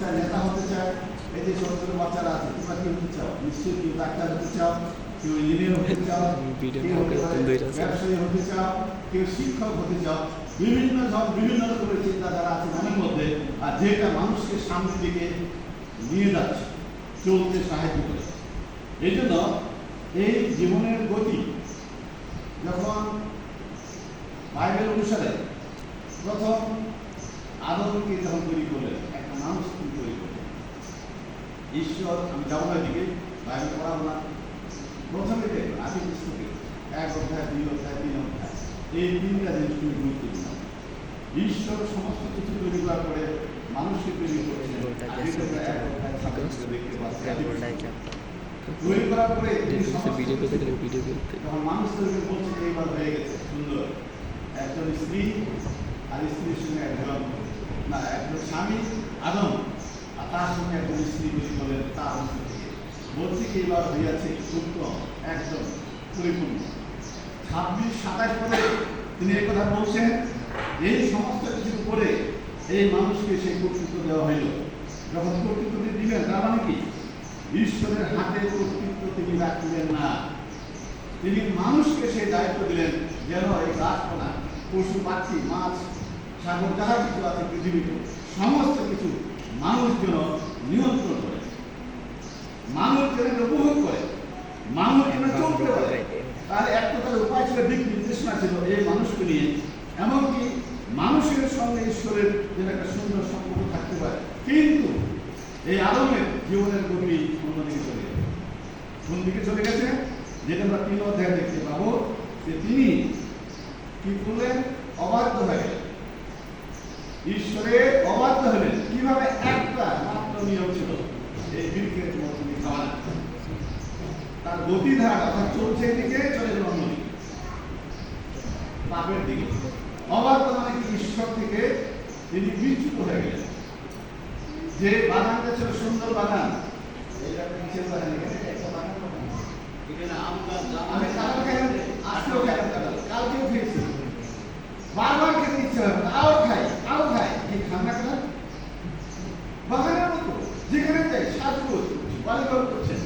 চায়, নেতা হতে চায়। এই যে ছোট ছোট বাচ্চারা আছে, তোমরা কি হতে চাও? নিশ্চয়ই কেউ ডাক্তার হতে চাও, কেউ ইঞ্জিনিয়ার হতে চাও, কেউ হতে পারে ব্যবসায়ী হতে চাও, কেউ শিক্ষক হতে চাও। বিভিন্ন রকমের চিন্তাধারা আছে মনের মধ্যে, আর যেটা মানুষকে সামনের দিকে নিয়ে যাচ্ছে, চলতে সাহায্য করে। এই জন্য এই জীবনের গতি যখন বাইবেল অনুসারে প্রথম আদমকে যখন তৈরি করলেন, একটা মানুষ তৈরি করলেন ঈশ্বর। আমি যাবো না দিকে, বাইবেল পড়াবো না। প্রথমে দেখবেন আদি পুস্তকে 1 অধ্যায়, 2 অধ্যায়, 3 অধ্যায়, এই 3টা জিনিস খুবই গুরুত্বপূর্ণ। ঈশ্বর সমস্ত কিছু তৈরি করার পরে মানুষকে তৈরি করেছেন। তৈরি করার পরে যখন মানুষ তৈরি বলছে এইবার হয়ে গেছে সুন্দর, একজন স্ত্রী আর স্ত্রীর সঙ্গে একজন স্বামী আদম, আর তার সঙ্গে একজন স্ত্রী তৈরি করলেন তার অংশ থেকে। বলছে কি এবার হইয়াছে উত্তম, একদম পরিপূর্ণ। 26-27 পরে তিনি এই কথা বলছেন, এই সমস্ত কিছু করে এই মানুষকে সেই কর্তৃত্ব দেওয়া হইল। যখন কর্তৃত্ব দিলেন, তার মানে কি ঈশ্বরের হাতে কর্তৃত্ব তিনি রাখলেন না, তিনি মানুষকে সেই দায়িত্ব দিলেন যেন এই গাছপালা, পশু পাখি, মাছ, সাগর যাহা কিছু আছে পৃথিবীতে সমস্ত কিছু মানুষ যেন নিয়ন্ত্রণ করে, মানুষ যেন উপভোগ করে, মানুষ যেন চলতে পারে। তাহলে এক প্রকার উপায় ছিল, দিক নির্দেশনা ছিল এই মানুষকে নিয়ে, এমনকি মানুষের সঙ্গে ঈশ্বরের যেন একটা সুন্দর সম্পর্ক থাকতে পারে। কিন্তু এই আদমের জীবনের গতি অন্যদিকে চলে গেছে। কোন দিকে চলে গেছে? যেটা আমরা 3 অধ্যায় দেখতে পাবো, যে তিনি কি করলেন? অবাধ্য হয়ে গেলেন, ঈশ্বরের অবাধ্য হলেন। কিভাবে? একটা মাত্র নিয়ম ছিল, এই বৃক্ষের মধ্যে খাওয়া না। তার গতিধারা অর্থাৎ চলছে এদিকে, চলে গেল অন্যদিকে, পাপের দিকে। অবাধ্য মানে কি? ঈশ্বর থেকে তিনি বিচ্যুত হয়ে গেলেন। যে বাগানটা ছিল সুন্দর বাগান, এইটা কিসের বাগান? একটা বাগান, এখানে আম গাছ, আমি কাঁঠাল খাইলাম, আজকেও খাইলাম কাঁঠাল, কালকেও খেয়েছি, বারবার খেতে ইচ্ছে হয়, তাও খাই। এই খান্না কাঁঠাল বাগানের মতো, যেখানে যাই সাজগোজ বাড়িঘর করছেন।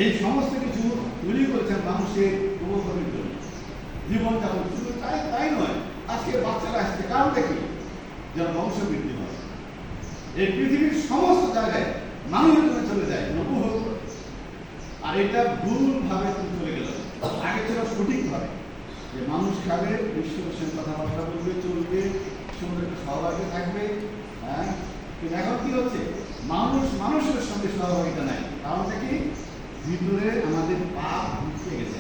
এই সমস্ত কিছু তৈরি করেছেন মানুষের উপভোগের জন্য, জীবনযাপন। শুধু তাই নয়, আজকে বাচ্চারা আসছে কারণটা কি? যেন বংশ বৃদ্ধি হয়। এই পৃথিবীর সমস্ত জায়গায় মানুষের জন্য চলে যায়, উপভোগ করে। আর এটা ভুলভাবে চলে গেল। আগে ছিল সঠিকভাবে, যে মানুষ খাবে, ঈশ্বরের সঙ্গে কথাবার্তা বলবে, চলবে, সুন্দর একটা সহভাগী থাকবে। হ্যাঁ, কিন্তু এখন কি হচ্ছে? মানুষের সঙ্গে সহভাগিতা নাই। কারণটা কি? ভিতরে আমাদের পাপ ঢুকে গেছে।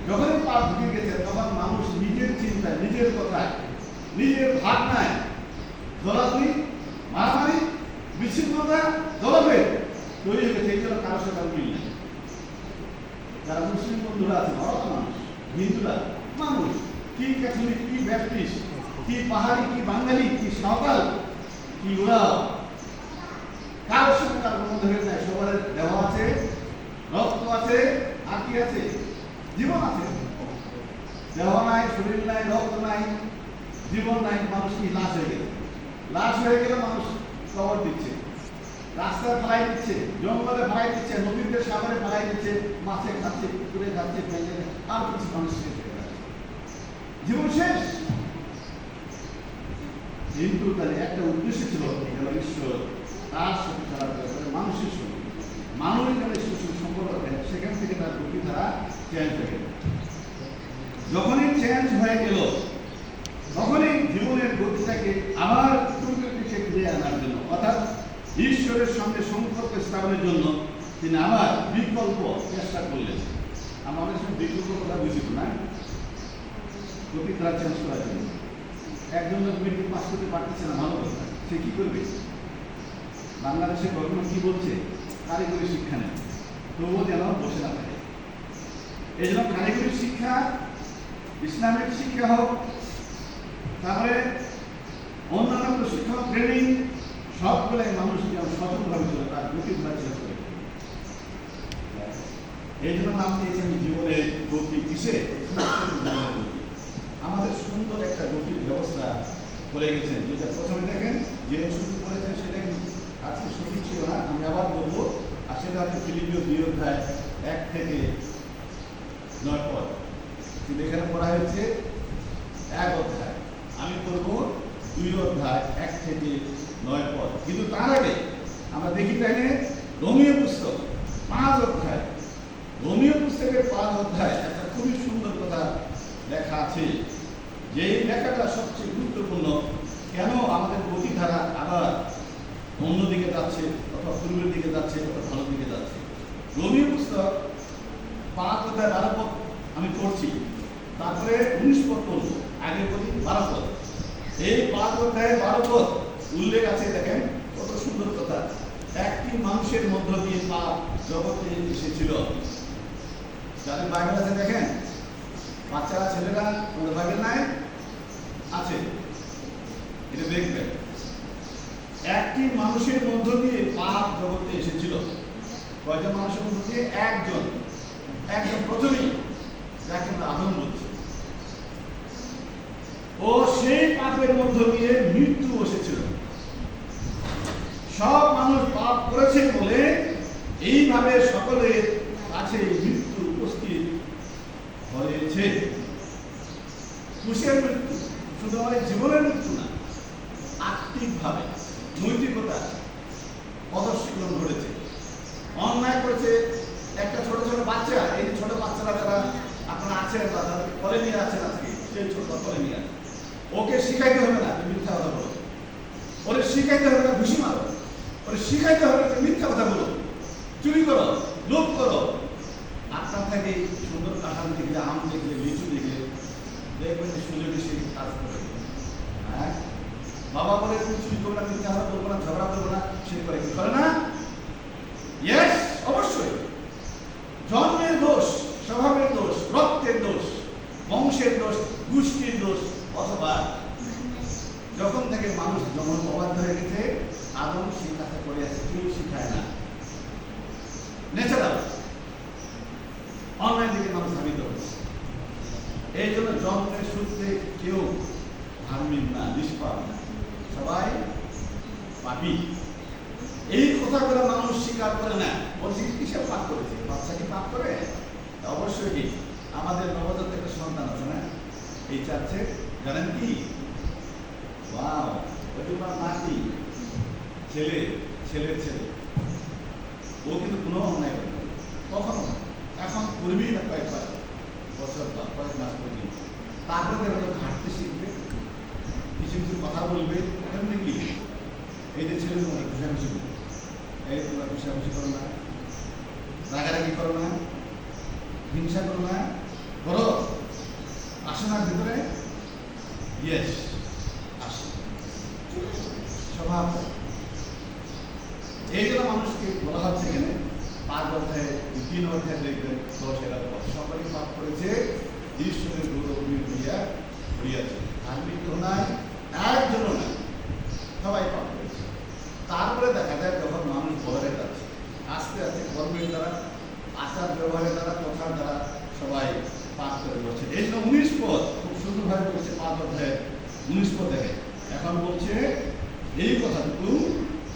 যখনই পাপ ঢুকে গেছে, তখন মানুষ নিজের চিন্তায়, নিজের কথায়, নিজের ভাবনায় দলাদলি, মারামারি, বিচ্ছিন্নতা, দলভেদ তৈরি হয়ে গেছে। এই জন্য কারোর সাথে মিল নেই। যারা মুসলিম বন্ধুরা আছেন, ওরা তো মানুষ, হিন্দুরা মানুষ, কি ক্যাথলিক, কি ব্যাপটিস্ট, কি পাহাড়ি, কি বাঙালি, কি সাঁওতাল, কি ওরাও, কারোর সঙ্গে কারোর মধ্যে হয়ে যায়। সবার দেহ আছে, রক্ত আছে, আর কি আছে? জীবন আছে। দেহ নাই, শরীর নাই, রক্ত নাই, জীবন নাই, মানুষ কি লাশ হয়ে গেল? লাশ হয়ে গেলে মানুষ কবর দিচ্ছে, রাস্তায় ফেলাই দিচ্ছে, জঙ্গলে ফেলাই দিচ্ছে, নদীতে সাগরে ফেলাই দিচ্ছে, মাছে খাচ্ছে, পুকুরে খাচ্ছে, ফেলে, আর কিছু মানুষ শেষ হয়ে যাচ্ছে, জীবন শেষ। কিন্তু তাহলে একটা উদ্দেশ্য ছিল, ঈশ্বর তার সাথে চলাফেরা করে, মানুষের সঙ্গে, মানুষ যেন ঈশ্বরের সঙ্গে সম্পর্ক রাখেন। সেখান থেকে তার গতি ধারা চেঞ্জ হয়ে গেল। যখনই চেঞ্জ হয়ে গেল, তখনই জীবনের গতিটাকে আবার পূর্বের ফিরে আনার জন্য, অর্থাৎ ঈশ্বরের সঙ্গে সম্পর্ক স্থাপনের জন্য তিনি আবার বিকল্প চেষ্টা করলেন। আমাদের সঙ্গে বিকল্প কথা বুঝিত না, গতি ধারা চেঞ্জ করার জন্য। একজন লোক মেট্রিক পাস করতে পারতেছে না, ভালো কথা, সে কি করবে? বাংলাদেশে গভর্নমেন্ট কি বলছে? কারিগরি শিক্ষা নেই, তবুও যেন বসে না থাকে। এই জন্য কারিগরি শিক্ষা, ইসলামিক শিক্ষা হোক, তারপরে অন্যান্য শিক্ষা, ট্রেনিং, সবগুলাই মানুষ যেন সচেতনভাবে চলে, তার গতি ধারা চেঞ্জ করে। এই জন্য নাম দিয়েছেন জীবনের গতি। কিসে? আমাদের সুন্দর একটা গতির ব্যবস্থা করে গেছেন। যেটা প্রথমে দেখেন যে শুরু করেছেন সেটা যদিও 2 অধ্যায় 1 থেকে 9 পদ, কিন্তু এখানে পড়া হয়েছে 1 অধ্যায়। আমি করব 2 অধ্যায় 1 থেকে 9 পদ। কিন্তু তার আগে আমরা দেখি তাহলে রোমীয় পুস্তক 5 অধ্যায়। রোমীয় পুস্তকের 5 অধ্যায় একটা খুবই সুন্দর কথা লেখা আছে, যে এই লেখাটা সবচেয়ে গুরুত্বপূর্ণ। কেন আমাদের গতিধারা আবার অন্যদিকে যাচ্ছে, অথবা পূর্বের দিকে যাচ্ছে, অথবা ভালোর দিকে যাচ্ছে। রোমীয় পুস্তক 5 অধ্যায় 12 পদ আমি পড়ছি, তারপরে 19 পদ পড়ব, আগে বলি 12 পদ। এই 5 অধ্যায়ে 12 পদ উল্লেখ আছে, দেখেন কত সুন্দর কথা। একটি মানুষের মধ্য দিয়ে পাপ জগতে এসেছিল। যাদের বাইবেল আছে দেখেন, বাচ্চারা, ছেলেরা, তোমাদের বাইবেল নাই আছে, এটা দেখবেন। একটি মানুষের মধ্য দিয়ে পাপ জগতে এসেছিল। কয়জন মানুষের মধ্য দিয়ে? একজন প্রথমেই, যাকে আমরা আদম বলছি। ও সেই পাপের মধ্য দিয়ে মৃত্যু এসেছিল। সব মানুষ পাপ করেছে বলে এইভাবে সকলের কাছে মৃত্যু উপস্থিত হয়েছে। কুশের মৃত্যু শুধু আমাদের জীবনের মৃত্যু না, আত্মিকভাবে নৈতিকতা অধঃস্খলন ঘটেছে, অন্যায় করেছে। একটা ছোট ছোট বাচ্চা, এই ছোট বাচ্চারা যারা আপনারা আছেন বা যাদের কলে নিয়ে আছেন আজকে, সেই ছোট কলে নিয়ে আছে, ওকে শিখাইতে হবে না তুমি মিথ্যা কথা বলো, ওরে শিখাইতে হবে না ঘুষি মারো, ওরে শিখাইতে হবে না মিথ্যা কথা বলো, চুরি করো, লোভ করো। আপনার থেকে সুন্দর কাঁঠাল দেখলে, আম দেখলে, লিচু দেখলে দেখবেন যে সুযোগে সে কাজ করে। হ্যাঁ, বাবা বলে তুমি চুরি করবো না, মিথ্যা কথা বলবো না, ঝগড়া করবো না, সে করে কি করে না? ইয়েস, অবশ্যই। জন্মের দোষ, স্বভাবের দোষ, রক্তের দোষ, বংশের দোষ, গোষ্ঠীর দোষ, অথবা যখন থেকে মানুষ যখন অবাধ্য হয়ে গেছে, আদম সেই কাজটা করে আছে, কেউ শিখায় না। ন্যাচারাল অনলাইন দিকে মানুষ ধাবিত হচ্ছে। এই জন্য জন্মের সূত্রে কেউ ধার্মিক না, নিষ্পাপ না, সবাই পাপী। এই কথাগুলো মানুষ স্বীকার করে না, বলছি কিসের পাপ করেছে? বাচ্চা কি পাপ করে? অবশ্যই কি। আমাদের নবজাতক একটা সন্তান আছে না এই চার্চে, জানেন কি? ওয়াও, ওই তোমার নাতি, ছেলের ছেলে, ও কিন্তু কোনো অন্যায় করে না, কখনো। এখন করবেই না, কয়েক বছর বা কয়েক মাস করবি, তারপরে দেখো ঘাটতে শিখবে, কিছু কিছু কথা বলবে। এমনি কি এই যে ছেলে তোমার ঘুষাঘুষি করবে, এই তোমরা ঘুষাঘুষি করো না, রাগারাগি করো না, হিংসা করো না, করো, আসে না ভিতরে? ইয়েস, আসে, স্বভাব। এই জন্য মানুষকে বলা হচ্ছে এখানে 5 অধ্যায়ে 3 অধ্যায় দেখবেন 10, 11 পদ, সকলেই পাপ করেছে, ঈশ্বরের গৌরব হইয়াছে। ধার্মিক কেউ নাই, একজনও নাই, সবাই পাপ করেছে। তারপরে দেখা যায় যখন মানুষ বড় হয়ে যাচ্ছে, আস্তে আস্তে কর্মের দ্বারা, আচার ব্যবহারের দ্বারা, কথার দ্বারা সবাই পাপ করে বলছে। এই জন্য 19 পদ খুব সুন্দরভাবে বলছে, 5 অধ্যায় 19 পদ দেখে। এখন বলছে এই কথাটুকু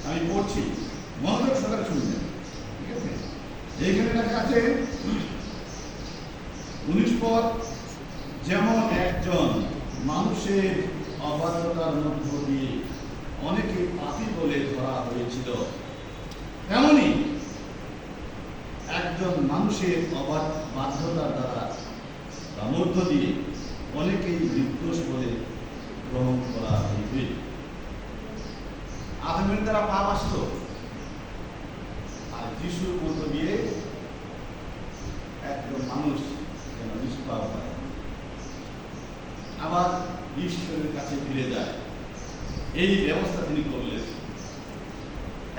আমি পড়ছি, মনোযোগ সহকারে শুনবেন, ঠিক আছে? এইখানে লেখা আছে 19 পদ, যেমন একজন মানুষের অবাধ্যতার মধ্য দিয়ে অনেকে পাপী বলে ধরা হয়েছিল, তেমনি একজন মানুষের বাধ্যতার দ্বারা বা মধ্য দিয়ে অনেকেই নির্দোষ বলে গ্রহণ করা হইবে। আদমের দ্বারা পাপ আসলো, আর যিশুর মধ্য দিয়ে একজন মানুষ যেন নিষ্পাপ হয়, আবার ঈশ্বরের কাছে ফিরে যায়। এই ব্যবস্থা তিনি করলেন।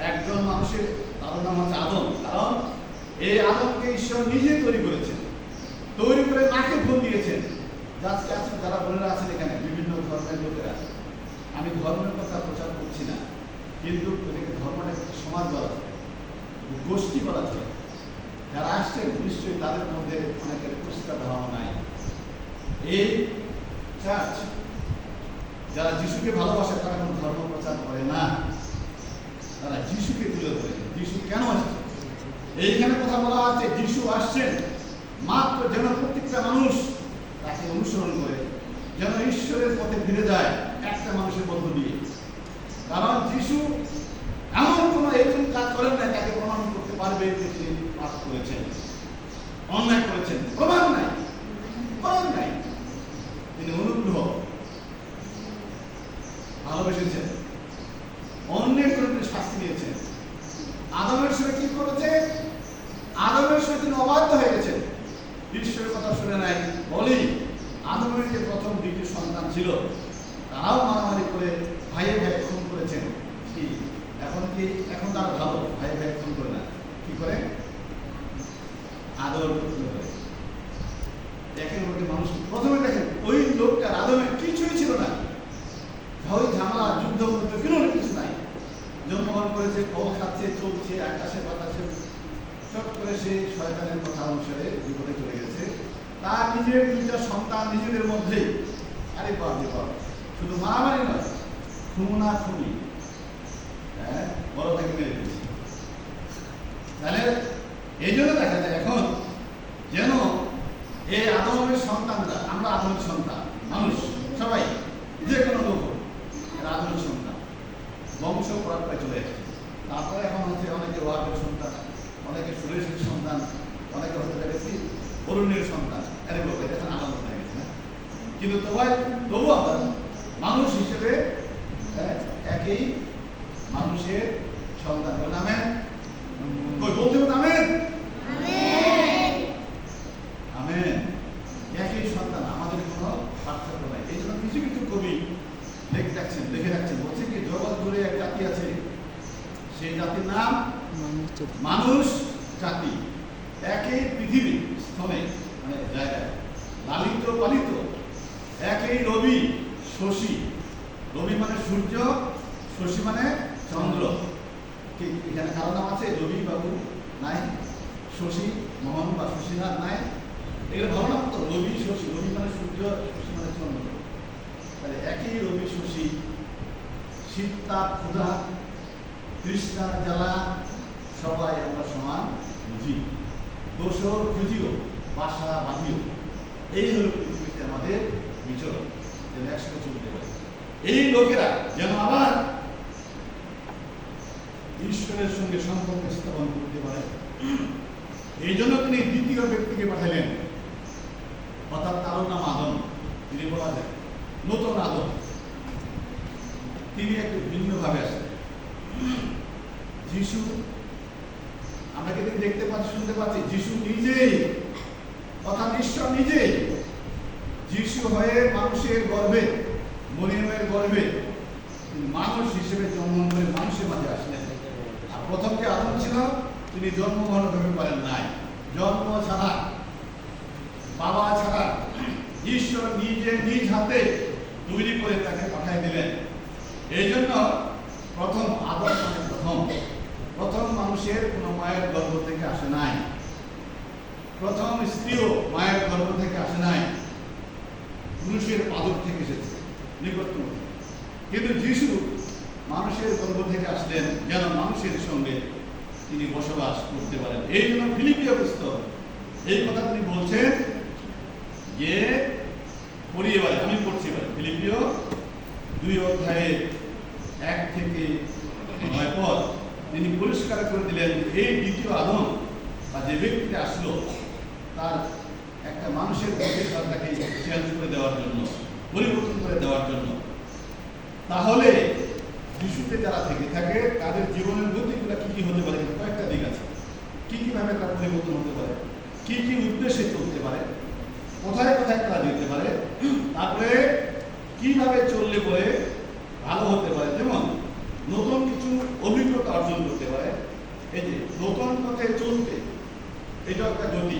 একজন মানুষের, তার নাম হচ্ছে আদম, কারণ এই আদমকে ঈশ্বর নিজে তৈরি করেছেন, তৈরি করে মাকে ফোন দিয়েছেন। যারা বোনেরা আছেন এখানে, বিভিন্ন ধর্মের লোকেরা, আমি ধর্মের কথা প্রচার করছি না, কিন্তু ধর্মটা সমাজ বলা যায়, গোষ্ঠী বলা যায়। যারা আসছেন নিশ্চয়ই তাদের মধ্যে অনেকের পরিষ্কার ধারণা নাই। এই চার্চ যারা যিশুকে ভালোবাসে তারা কোনো ধর্ম প্রচার করে না, তারা যিশুকে তুলে ধরে। যিশু কেন আসছে? এইখানে কথা বলা আছে যিশু আসছেন মাত্র যেন প্রত্যেকটা মানুষ তাকে অনুসরণ করে, যেন ঈশ্বরের পথে ফিরে যায় একটা মানুষের মধ্য দিয়ে। কারণ যিশু এমন কোনো এরকম কাজ করেন না তাকে প্রমাণ করতে পারবে যে তিনি পাপ করেছেন, অন্যায় করেছেন। প্রমাণ নাই, প্রমাণ নাই। তিনি অনুগ্রহ, ভালোবেসেছেন, অন্যের জন্য শাস্তি দিয়েছেন। আদমের সঙ্গে কি করেছে? আদমের সঙ্গে তিনি অবাধ্য হয়ে গেছেন, ঈশ্বরের কথা শুনে নাই। বলি আদমের যে প্রথম দুইটি সন্তান ছিল তারাও মারামারি করে ভাইয়ে ভাই খুন করেছেন। কি এখন তার ভালো, ভাই ভাই খুন করে না, কি করে? আদর করে। একের মধ্যে মানুষ প্রথমে দেখেন ওই লোকটার আদমের কিছুই ছিল না, ওই ঝামেলা যুদ্ধ কোনো কিছু নাই। জন্মগ্রহণ করেছে, ফল খাচ্ছে, চলছে আকাশে বাতাসে, চট করে সে শয়তানের কথা অনুসারে বিপদে চলে গেছে। তার নিজের দুইটা সন্তান নিজেদের মধ্যে, আরে বাপ, শুধু মারামারি নয়, খুনা খুনি, বড় ভাইকে মেরে দিয়েছে। তাহলে এই জন্য দেখা যায় এখন যেন এই আদমের সন্তানরা, আমরা আদমের সন্তান, মানুষ সবাই যে কোনো লোক আদমের সন্তান, বংশ পরম্পরায় চলে এসেছে। তারপরে এখন হচ্ছে অনেকে ওয়ার্ডের সন্তান, অনেকে সুরেশের সন্তান, অনেকে হতে পেরেছি অরুণের সন্তান, এরকম এখন আলাদা হয়ে গেছে। কিন্তু তবু আমরা মানুষ হিসেবে একই মানুষের সন্তান। নামেন বলতে নামেন, আমেন। একই সন্তান, আমাদের কোনো পার্থক্য নাই। এই জন্য কিছু কিছু কবি লিখে রাখছেন, বলছে কি জগৎ জুড়ে এক জাতি আছে, সেই জাতির নাম মানুষ জাতি। একই পৃথিবী স্থলে, মানে জায়গায় লালিত পালিত, একই রবি শশী, রবি মানে সূর্য, শশী মানে চন্দ্র। এখানে কারো নাম আছে? রবি বাবু নাই, শশী মোহন বা শশীনাথ নাই, এগুলো ভালো নাম তো। রবি শশী, রবি মানে সূর্য, শশী মানে চন্দ্র। তাহলে একই রবি শশী, শীত তাপ ক্ষুধা, তৃষ্ণার জ্বালা, সবাই আমরা সমান বুঝি, দোষর খুঁজিও, বাসা বাঁধিও। এই হল পৃথিবীতে আমাদের বিচরণ, যেন একসাথে চলতে পারে। এই লোকেরা যেন আবার ঈশ্বরের সঙ্গে সম্পর্ক স্থাপন করতে পারে। এই জন্য তিনি দ্বিতীয় ব্যক্তিকে পাঠালেন, অর্থাৎ তার নাম আদম। তিনি বলা যায় নতুন আদম, তিনি একটু ভিন্নভাবে আসেন। যিশু আমরা কিন্তু দেখতে পাচ্ছি, শুনতে পাচ্ছি, যিশু নিজেই, অর্থাৎ ঈশ্বর নিজেই যিশু হয়ে মানুষের গর্ভে, মরিয়মের গর্ভে মানুষ হিসেবে জন্ম করে মানুষের মাঝে আসলেন। আর প্রথম যে আদম ছিল তিনি জন্মগ্রহণ করতে পারেন নাই, জন্ম ছাড়া, বাবা ছাড়া ঈশ্বর নিজে নিজ হাতে তৈরি করে তাকে পাঠিয়ে দিলেন। এই জন্য প্রথম আদম মানে প্রথম মানুষের কোনো মায়ের গর্ভ থেকে আসে নাই, প্রথম স্ত্রীও মায়ের গর্ভ থেকে আসে নাই, পুরুষের পাদক থেকে এসেছে, নিকটতম। কিন্তু যিশু মানুষের গর্ভ থেকে আসলেন যেন মানুষের সঙ্গে তিনি বসবাস করতে পারেন। এই জন্য ফিলিপিও পুস্তক এই কথা তিনি বলছেন যে পড়িয়ে বলে, আমি পড়ছি এবারে ফিলিপিও 2:1-9 পদ। তিনি পরিষ্কার করে দিলেন এই দ্বিতীয় আদম বা যে ব্যক্তিটা আসলো তার একটা মানুষের তাকে চেঞ্জ করে দেওয়ার জন্য, পরিবর্তন করে দেওয়ার জন্য। তাহলে যিশুতে যারা থেকে থাকে তাদের জীবনের গতিগুলো কি কি হতে পারে? কয়েকটা দিক আছে, কি কিভাবে তার পরিবর্তন হতে পারে, কি কি উদ্দেশ্যে চলতে পারে, কোথায় কোথায় কাজ দিতে পারে, তারপরে কিভাবে চললে পরে ভালো হতে পারে। যেমন নতুন কিছু অভিজ্ঞতা অর্জন করতে পারে। এই যে নতুন পথে চলতে, এটাও একটা গতি।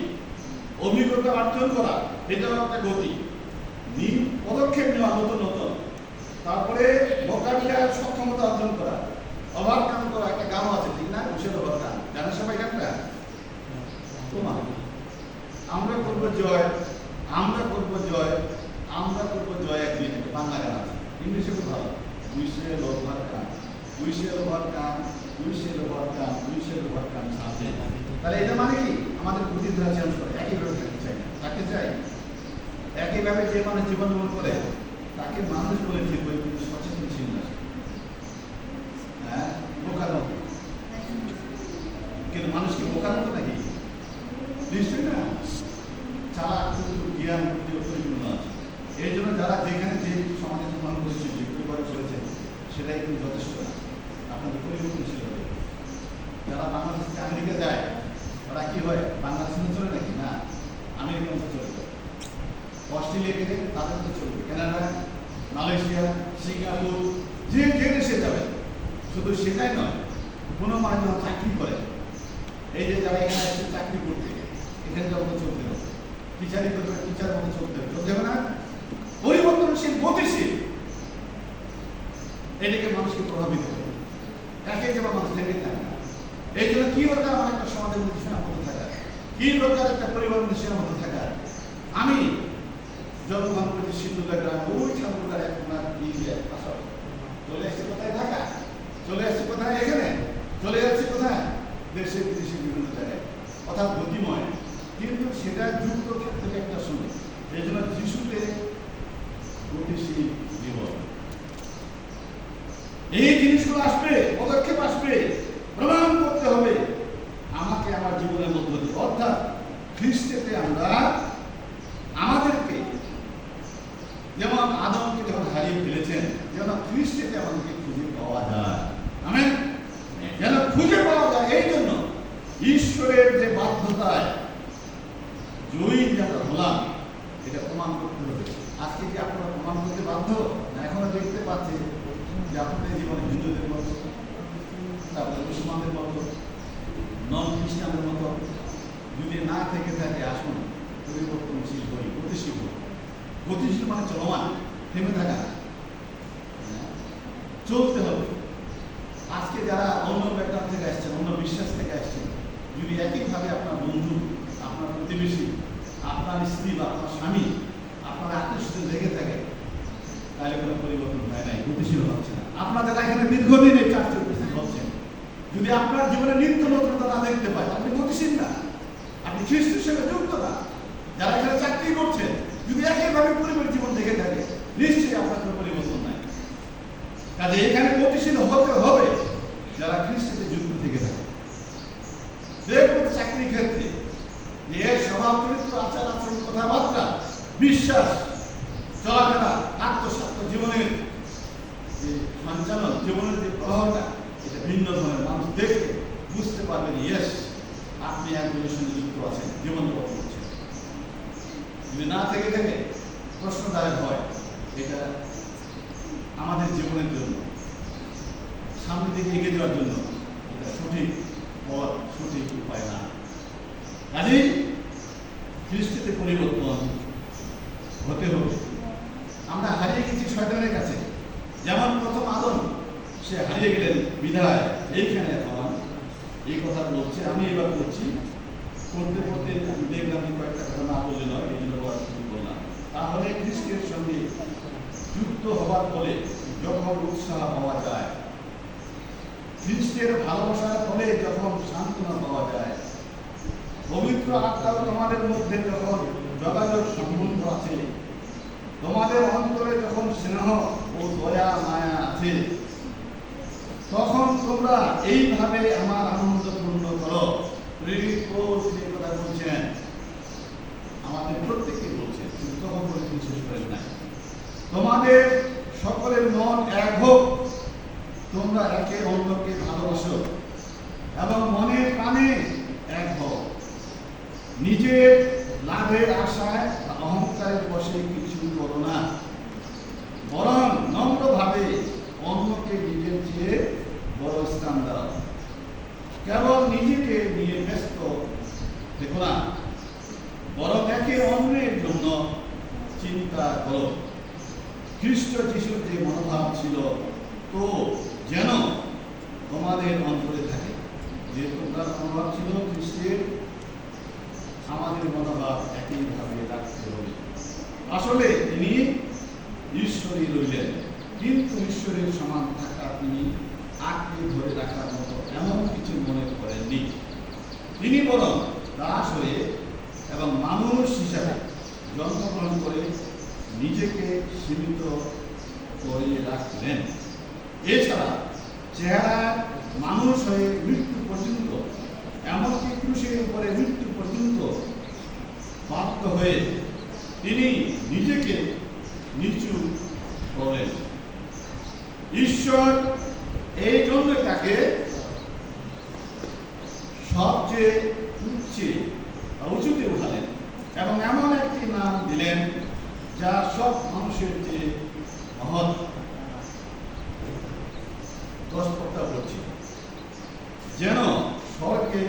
অভিজ্ঞতা অর্জন করা, এটাও একটা গতি। পদক্ষেপ নেওয়া নতুন নতুন, তারপরে মোকাবিলার সক্ষমতা অর্জন করা, ওভারকাম করা। একটা গান আছে ঠিক না, কুশের ওভারকাম, জানেন সবাই গানটা? তোমার আমরা করব জয়, আমরা করব জয়, আমরা করব জয়। একদিন একটা বাংলা গান আছে, ইংলিশে খুব ভালো, we shall overcome, we shall overcome, we we shall overcome something. তাহলে এটা মানে কি? আমাদের বুদ্ধিধারা চেঞ্জ করে, একইভাবে থাকতে চাই না, থাকতে চাই একইভাবে। যে মানুষ জীবনযাপন করে তাকে মানুষ বলে ঠিক করে, কিন্তু সচেতন ছিল না, হ্যাঁ, বোকার মতো। কিন্তু মানুষকে বোকার মতো নাকি? নিশ্চয়ই না, চালাক কিন্তু জ্ঞান বুদ্ধি পরিপূর্ণ আছে। এই জন্য যারা যেখানে যে সমাজে জন্ম করেছে, যে পরিবারে করেছে, সেটাই কিন্তু যথেষ্ট না, আপনাদের পরিবর্তনশীল হবে। যারা বাংলাদেশ থেকে আমেরিকা যায়, ওরা কি হয়? বাংলাদেশ চলে নাকি? না, আমেরিকার মতো চলে যায়। অস্ট্রেলিয়া গেলে তাদের তো চলবে, কানাডা, মালয়েশিয়া, সিঙ্গাপুর, যে যে দেশে যাবে। শুধু সেটাই নয়, কোনো মানুষ যখন চাকরি করে, এই যে যারা এখানে এসে চাকরি করতে, এখানে যখন চলতে হবে, টিচারই করবে, টিচার মতো চলতে হবে, চলতে হবে না? পরিবর্তনশীল, গতিশীল, এটাকে মানুষকে প্রভাবিত করে। একে যেমন মানুষ থেকে থাকে না। এই জন্য কি দরকার আমার একটা সমাজের মধ্যে সীমাবদ্ধ থাকা, কি দরকার একটা পরিবারের মধ্যে সীমাবদ্ধ থাকা। আমি জন্মগ্রহণ করেছি সিন্ধুদা গ্রামে, ওই ঠাকুরদার এক কোনার আসল চলে আসছে কোথায়? ঢাকা। চলে আসছে কোথায়? এখানে। চলে যাচ্ছে কোথায়? দেশে বিদেশে বিভিন্ন জায়গায়। অর্থাৎ গতিময়, কিন্তু সেটা যুক্ত থাকতে একটা সময়। এই জন্য যিশুতে গতিশীল জীবন। এই জিনিসগুলো আসবে, পদক্ষেপ আসবে, প্রমাণ করতে হবে আমাকে আমার জীবনের মধ্য দিয়ে। অর্থাৎ খ্রিস্টেতে আমরা আমাদেরকে, যেমন আদমকে যখন হারিয়ে ফেলেছেন, যেন খ্রিস্টেতে আমাদেরকে খুঁজে পাওয়া যায়। আমেন। যেন খুঁজে পাওয়া যায়। এই জন্য ঈশ্বরের যে বাধ্যতায় জয়ী যারা হলাম, এটা প্রমাণ করতে হবে। আজকে কি আপনারা প্রমাণ করতে বাধ্য? না এখনো দেখতে পাচ্ছেন যে আপনাদের জীবনে হিন্দুদের মতো, তারপরে মুসলমানদের মতো, নন খ্রিস্টানদের মতো যদি না থেকে থাকে, আসুন পরিবর্তনশীল হই, গতিশীল হই। গতিশীল মানে চলমান, থেমে থাকা, চলতে হবে। আজকে যারা অন্য ব্যাকগ্রাউন্ড থেকে আসছেন, অন্য বিশ্বাস থেকে আসছেন, যদি একইভাবে আপনার বন্ধু, আপনার প্রতিবেশী, আপনার স্ত্রী বা আপনার স্বামী, আপনার আত্মীয় লেগে থাকে, তাহলে কোনো পরিবর্তন হয় নাই, গতিশীল হচ্ছে না। আপনার যারা এখানে দীর্ঘদিন এই চার্চে উপস্থিত হচ্ছেন, যদি আপনার জীবনে নিত্য নতুনতা না দেখতে পায়, আপনি গতিশীল না, আপনি খ্রিস্টের সঙ্গে যুক্ত না। যারা এখানে চাকরি করছেন, যদি একইভাবে পরিবারের জীবন দেখে থাকে, নিশ্চয়ই আপনার কোনো পরিবর্তন নাই। কাজে এখানে গতিশীল হতে হবে যারা খ্রিস্টে যুক্ত থেকে থাকে। দেখুন চাকরির ক্ষেত্রে যে স্বভাব চরিত্র, আচার আচরণ, কথাবার্তা, বিশ্বাস, চলাফেরা, আত্মসাত্য জীবনের যে সঞ্চালন, জীবনের যে প্রভাবটা, এটা ভিন্ন ধরনের। মানুষ দেখে বুঝতে পারবেন, ইয়েস আপনি একজনের সঙ্গে যুক্ত আছেন, জীবনযাপন করছেন। যদি না থেকে থাকে, প্রশ্নদায়ক হয়। এটা আমাদের জীবনের জন্য, সামনের দিকে এগিয়ে যাওয়ার জন্য এটা সঠিক পথ, সঠিক উপায় না। কাজেই খ্রিস্টতে পরিবর্তন হতে হবে। আমরা হারিয়ে গেছি শয়তানের কাছে। যেমন প্রথম আদম, সে হারিয়ে গেলেন বিধায় এইখানে এখন এই কথা বলছে। আমি এবার বলছি, পড়তে পড়তে দেখলাম কয়েকটা কথা না বললে নয়, এই জন্য বললাম। তাহলে খ্রিস্টের সঙ্গে যুক্ত হওয়ার ফলে যখন উৎসাহ পাওয়া যায়, খ্রিস্টের ভালোবাসার ফলে যখন সান্ত্বনা পাওয়া যায়, পবিত্র আত্মাও তোমাদের মধ্যে যখন যোগাযোগ সম্বন্ধ আছে, তোমাদের অন্তরে যখন স্নেহ ও দয়া মায়া আছে, তখন তোমরা এইভাবে আমার আনন্দ পূর্ণ করো। প্রেরিত পৌল যে কথা বলছেন, আমাদের প্রত্যেককে বলছেন, তখন বলে শেষ করেন না। তোমাদের সকলের মন এক হোক, তোমরা একে অন্যকে ভালোবাসো এবং মনে প্রাণে এক হোক। নিজের লাভের আশায় অহংকারের বশে কিছু করো না, বরং নম্রভাবে অন্যকে নিজের চেয়ে বড় স্থান দাও। কেবল নিজেকে নিয়ে ব্যস্ত দেখো না, বরং একে অন্যের জন্য চিন্তা করো। খ্রিস্ট যিশুর যে মনোভাব ছিল, তো যেন তোমাদের অন্তরে থাকে। যে তোমরা মনোভাব ছিল খ্রিস্টের, আমাদের মনোভাব একইভাবে রাখতে হবে। আসলে তিনি ঈশ্বরই রইলেন, কিন্তু ঈশ্বরের সমান থাকা তিনি আঁকড়ে ধরে রাখার মতো এমন বরং দাস হয়ে এবং মানুষ হিসাবে জন্মগ্রহণ করে নিজেকে সীমিত করে রাখলেন। এছাড়া চেহারা মানুষ হয়ে মৃত্যু পর্যন্ত, এমনকি ক্রুশের উপরে মৃত্যু পর্যন্ত বাধ্য হয়ে তিনি নিজেকে নিচু করেন। ঈশ্বর এই জন্য তাকে সবচেয়ে উঁচুতে উঠালেন এবং এমন একটি নাম দিলেন যা সব মানুষের যে মহৎ। 10 পর্দা বলছি, যেন স্বর্গে,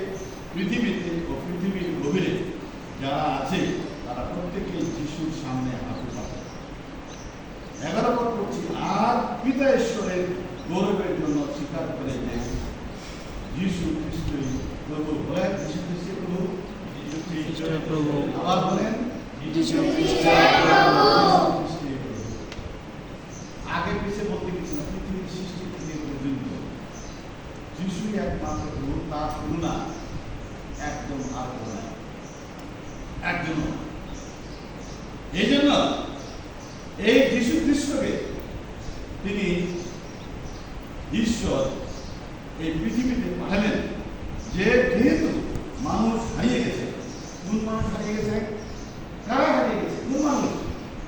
পৃথিবীতে ও পৃথিবীর গভীরে যারা আছে তারা প্রত্যেকেই যিশুর সামনে হাত পাতে। 11 পদ পড়ছি, আর পিতা ঈশ্বরের গৌরবের জন্য স্বীকার করে যে যিশু খ্রিস্টই প্রভু। বলেন যিশু খ্রিস্ট প্রভু। প্রভু। আবার বলেন যিশু খ্রিস্ট আগে পিছিয়ে বলতে কিছু না, পৃথিবীর সৃষ্টি থেকে পর্যন্ত যিশুই একমাত্র প্রভু, তার তুলনা একদম আর কোনো নাই, একজন। এই জন্য এই যিশু খ্রিস্টকে তিনি ঈশ্বর এই পৃথিবীতে পাঠালেন, যেহেতু মানুষ হারিয়ে গেছে। কোন মানুষ হারিয়ে গেছে? কারা হারিয়ে গেছে? কোন মানুষ?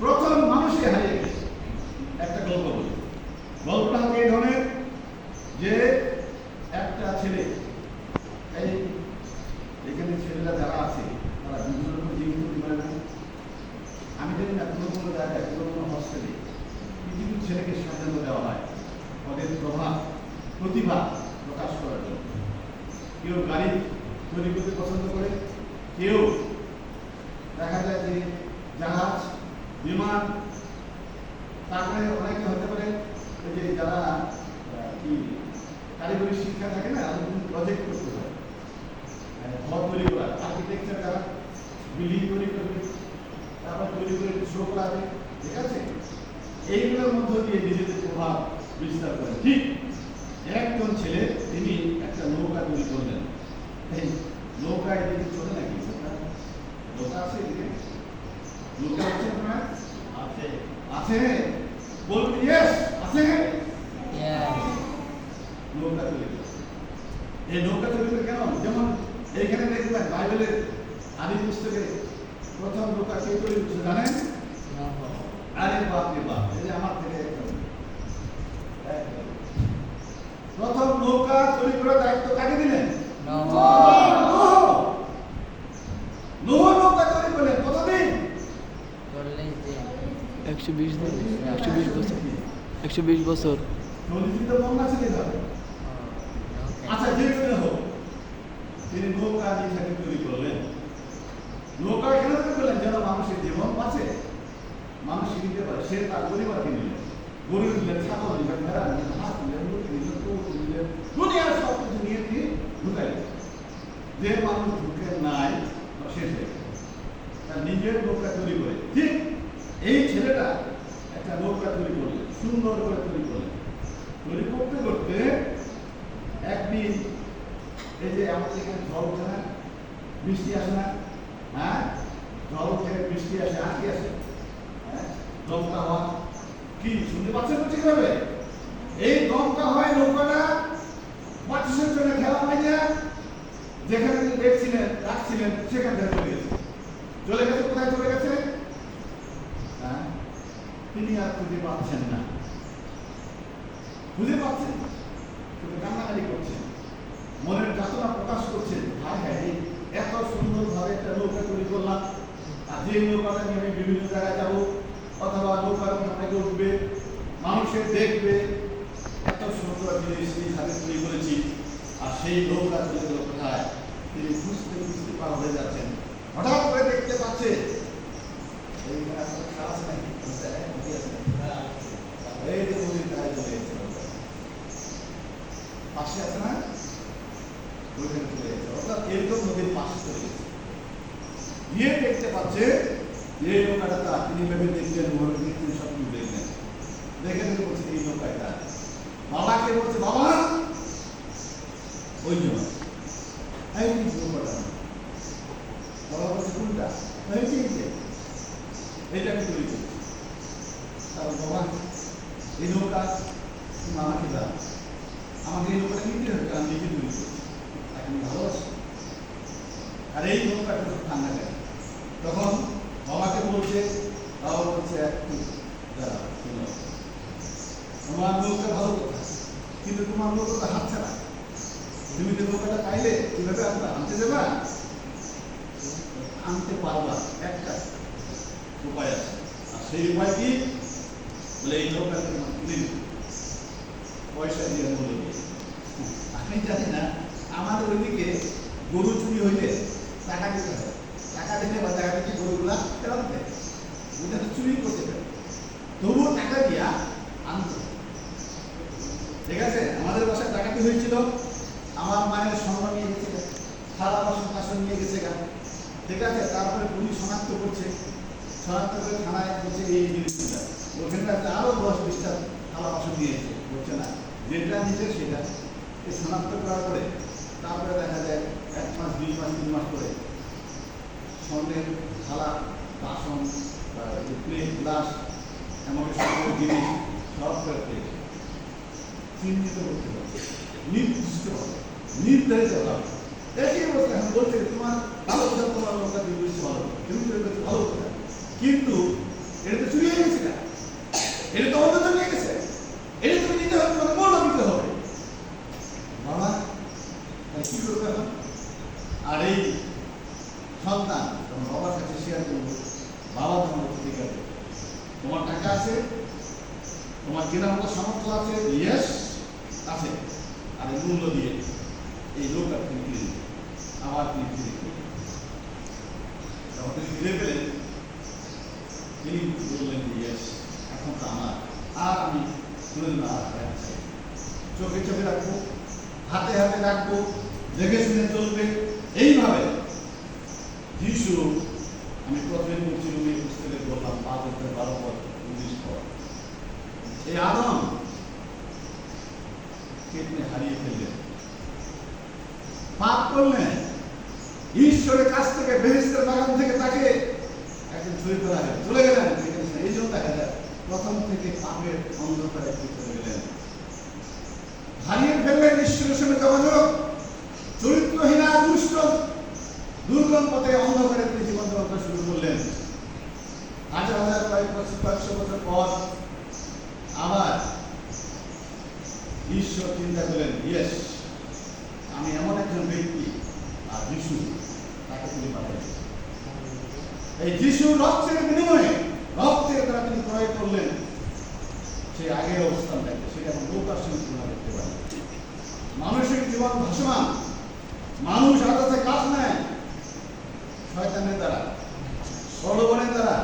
প্রথম মানুষই হারিয়ে গেছে। একটা গল্প বলি। গল্পটা হচ্ছে এই ধরনের যে একটা ছেলে, এই এখানে ছেলেরা যারা আছে তারা বিভিন্ন রকম জীবিত হতে পারে না। আমি জানি না কোনো কোনো জায়গায় কোনো কোনো হস্টেলে কিছু ছেলেকে স্বাধীনতা দেওয়া হয় ওদের প্রতিভা প্রকাশ করার জন্য। কেউ গাড়ি তৈরি করতে পছন্দ করে, কেউ দেখা যায় যে জাহাজ, বিমান, তারপরে অনেকে হতে পারে ওই যে যারা কি কারিগরি শিক্ষা থাকে না, প্রজেক্ট করতে হয়, ঘর তৈরি করা, আর্কিটেকচার, যারা বিল্ডিং তৈরি করবে, তারপর তৈরি করে শো করাবে, ঠিক আছে? এইগুলোর মধ্য দিয়ে নিজেদের প্রভাব বিস্তার করে। ঠিক একজন ছেলে তিনি একটা নৌকা তৈরি করলেন। এই নৌকা এদিকে চলে নাকি? নৌকা আছে এদিকে? নৌকা আছে আপনার? আছে, আছে। বলুন ইয়েস, আছে। নৌকা তৈরি করে। এই নৌকা তৈরি করে কেন? যেমন এইখানে দেখবেন বাইবেলের আদি পুস্তকে প্রথম নৌকা কে তৈরি করছে জানেন? আরে বাপ রে বাপ, এই যে আমার থেকে প্রথম নৌকা তৈরি করার দায়িত্ব কাকে দিলেন? নোহ নৌকা তৈরি করলেন। কতদিন? 120 দিন, 120 বছর, 120 বছর। 40 দিন তো বন্যা ছিল যাবে। আচ্ছা, যে করে হোক তিনি নৌকা নিজেকে তৈরি করলেন। নৌকা কেন তৈরি করলেন? যেন মানুষের জীবন বাঁচে, মানুষ নিতে পারে। সে তার পরিবারকে নিলেন, গরু নিলেন, ছাগল নিলেন, ভেড়া নিলেন, হাঁস নিলেন, মুরগি নিলেন, কৌতুক নিলেন, দুনিয়ার সব কিছু নিয়ে তিনি ঢুকাইলেন। যে মানুষ ঢুকে নাই শেষ হয়ে তার নিজের নৌকা তৈরি করে। ঠিক এই ছেলেটা একটা নৌকা তৈরি করলেন, সুন্দর করে তৈরি করলেন। তৈরি করতে করতে একদিন এই যে আমাদের এখানে ঝড় ওঠে না, বৃষ্টি আসে না, হ্যাঁ, ঝড় থেকে বৃষ্টি আসে, আর কি আসে? দমকা হওয়া। কি শুনতে পাচ্ছেন তো ঠিকভাবে? এই দমকা হয় নৌকাটা বাতাসের জন্য খেলা পাই না, যেখানে তিনি দেখছিলেন রাখছিলেন সেখান থেকে চলে গেছে। চলে গেছে কোথায় চলে গেছে? হ্যাঁ, তিনি আর খুঁজে পাচ্ছেন না। খুঁজে পাচ্ছেন, শুধু কান্নাকাটি করছেন, মনের যাতনা প্রকাশ করছেন। হায় হায়, এত সুন্দরভাবে একটা নৌকা তৈরি করলাম, আর যে নৌকাটা নিয়ে আমি বিভিন্ন জায়গায় যাবো, অথবা নৌকার আপনাকে উঠবে, মানুষের দেখবে, এত সুন্দর জিনিস নিজ হাতে তৈরি করেছি, আর সেই নৌকা চলে গেল কোথায়? তিনি খুঁজতে খুঁজতে পার হয়ে যাচ্ছেন। হঠাৎ করে দেখতে পাচ্ছে এই যে নদীর ধারে চলে গেছে, পাশে আছে না, ওইখানে চলে গেছে, অর্থাৎ এরকম নদীর পাশে চলে গেছে। গিয়ে দেখতে পাচ্ছে যে নৌকাটা তার। তিনি ভেবে দেখলেন, মনে দেখলেন, সব কিছু দেখলেন, দেখে দেখে বলছে এই নৌকাটা। বাবাকে বলছে, বাবা ওই জন্য এই নৌকাটা বাবা বলছে কোনটা হয়েছে এইটাকে তৈরি করছি। তারপর বাবা এই নৌকা তুমি আমাকে দাও, আমাকে এই নৌকাটা নিতে হবে, কারণ নিজে তৈরি করছি, তাকে আমি ভালোবাসি। আর এই নৌকাটা খুব ঠান্ডা লাগে। তখন বাবাকে বলছে, বাবা বলছে একটু দাঁড়াও, শুনো, তোমার নৌকা ভালো কথা, কিন্তু তোমার নৌকাটা হাঁটছে না। তুমি তো নৌকাটা পাইলে কিভাবে আমরা আনতে যাবা? আনতে পারবা, একটা উপায় আছে। আর সেই উপায় কি? বলে এই নৌকাটা তোমার কিনে দিবে, পয়সা দিয়ে মূল্য দিয়ে। আমি জানি না, আমাদের ওইদিকে গরু চুরি হইলে টাকা দিতে হয়, টাকা দিলে বা টাকা দিতে গরুগুলা ফেরত দেয়, ওইটা তো চুরি করতে পারে, তবুও টাকা দিয়া আনতে। ঠিক আছে, আমাদের বাসায় ডাকাতি হয়েছিল, আমার মায়ের সম্মান নিয়ে গেছে, থালা বাসন টাসন নিয়ে গেছে গা। ঠিক আছে, তারপরে পুলিশ শনাক্ত করছে, শনাক্ত করে থানায় বলছে এই জিনিসগুলা, ওখানটাতে আরো 10-20টা থালা বাসন নিয়েছে, বলছে না যেটা নিচ্ছে সেটা। এই শনাক্ত করার পরে তারপরে দেখা যায় 1 মাস 2 মাস 3 মাস পরে স্বর্ণের থালা বাসন প্লেট গ্লাস এমনকি স্বর্ণের জিনিস সব করে পেয়েছে। চিহ্নিত করতে হবে, নির্দিষ্ট হবে, নির্ধারিত হবে। একই অবস্থা এখন বলছে তোমার ভালো কথা, তোমার লোকটা দিয়ে বুঝতে ভালো, তুমি তৈরি করতে ভালো কথা, কিন্তু এটা তো চুরি হয়ে গেছে না, এটা তো অন্য নিয়ে গেছে, এটা তুমি নিতে হবে, তোমাকে মূল্য দিতে হবে। বাবা তাই কি করবে এখন? আর এই সন্তান তোমার বাবার কাছে শেয়ার করবো, বাবা তোমার ঠিক আছে, তোমার টাকা আছে, তোমার কেনার মতো সামর্থ্য আছে, ইয়েস আছে, আর এই মূল্য দিয়ে এই লোকটা তুমি কিনে দিবে, আবার তুমি ফিরে দেবে। যখন তিনি ফিরে পেলেন, তিনি বললেন যে ইয়েস, এখন তো আমার, আর আমি শুনে না, চোখে চোখে রাখবো, হাতে হাতে রাখবো, দেখে শুনে চলবে। এইভাবে যিশু, আমি প্রথমে বলছি রুমি পুস্তকে বললাম 5-12 পদ, এই আদম কেটে হারিয়ে ফেললেন, পাপ করলেন, ঈশ্বরের কাছ থেকে, বেহেশতের বাগান থেকে তাকে একজন ছুঁয়ে ফেলা হয়, চলে গেলেন। এই জন্য দেখা যায় প্রথম থেকে পাপের অন্ধকারে চলে গেলেন, হারিয়ে ফেললেন ঈশ্বরের সঙ্গে যোগাযোগ, চরিত্রহীনা দুষ্ট দুর্গম পথে অন্ধকারে তিনি জীবনযাপন শুরু করলেন। হাজার হাজার কয়েকশো বছর পর আবার ঈশ্বর চিন্তা করলেন, ইয়েস, আমি এমন একজন ব্যক্তি, আর যিশু তাকে তিনি পাঠালেন। এই যিশু রক্তের বিনিময়ে, রক্তের দ্বারা তিনি ক্রয় করলেন সে আগের অবস্থান থাকে, সেটা এখন নৌকার সঙ্গে তুলনা করতে পারে। মানসিক জীবন ভাসমান, মানুষ আদাতে কাজ নেয় শয়তানের দ্বারা, প্রলোভনের দ্বারা,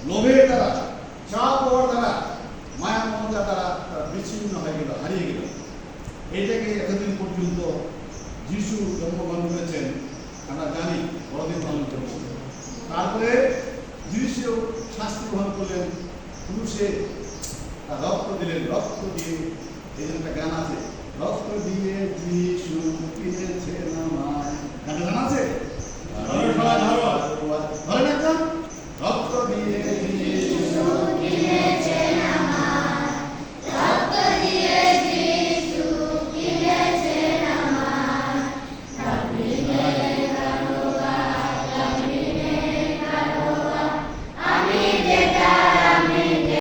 লোভের দ্বারা, চাপ হওয়ার দ্বারা, মায়া মমতার দ্বারা তারা বিচ্ছিন্ন হয়ে গেল, হারিয়ে গেল। এটাকে এতদিন পর্যন্ত যিশু জন্মগ্রহণ করেছেন, আমরা জানি, বড়দিন পালন করব। তারপরে যিশু শাস্তি গ্রহণ করলেন, ক্রুশে রক্ত দিলেন, রক্ত দিয়ে, এই জন্য একটা গান আছে, রক্ত দিয়ে যিশু